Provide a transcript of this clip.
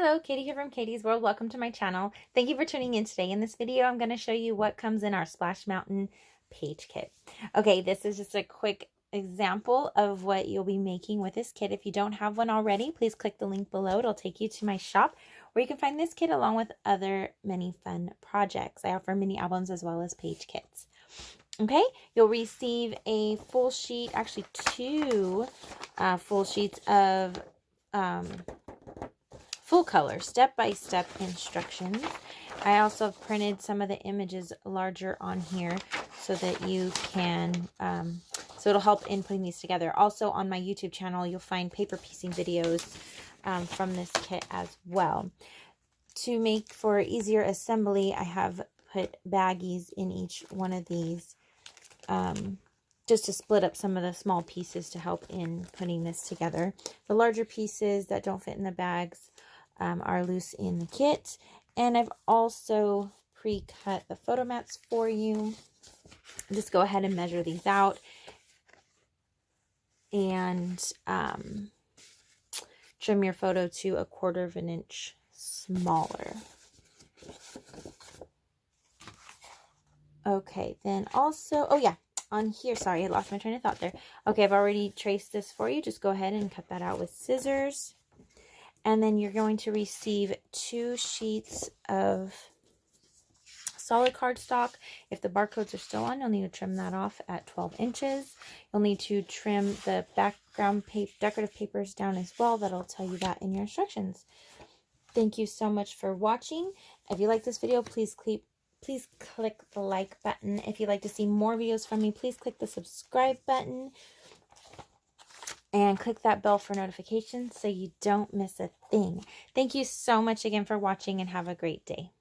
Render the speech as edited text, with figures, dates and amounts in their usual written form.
Hello, Katie here from Katie's World. Welcome to my channel. Thank you for tuning in today. In this video, I'm going to show you what comes in our Splash Mountain page kit. Okay, this is just a quick example of what you'll be making with this kit. If you don't have one already, please click the link below. It'll take you to my shop where you can find this kit along with other many fun projects. I offer mini albums as well as page kits. Okay, you'll receive a full sheet, actually two full sheets of full color step-by-step instructions. I also have printed some of the images larger on here so that you can so it'll help in putting these together. Also on my YouTube channel you'll find paper piecing videos from this kit as well. To make for easier assembly, I have put baggies in each one of these just to split up some of the small pieces to help in putting this together. The larger pieces that don't fit in the bags are loose in the kit, and I've also pre-cut the photo mats for you. Just go ahead and measure these out and trim your photo to 1/4 of an inch smaller. Okay, then also, oh yeah, on here, sorry, I lost my train of thought there. Okay, I've already traced this for you. Just go ahead and cut that out with scissors. And then you're going to receive 2 sheets of solid cardstock. If the barcodes are still on, you'll need to trim that off at 12 inches. You'll need to trim the background decorative papers down as well. That'll tell you that in your instructions. Thank you so much for watching. If you like this video, please click the like button. If you'd like to see more videos from me, please click the subscribe button. And click that bell for notifications so you don't miss a thing. Thank you so much again for watching and have a great day.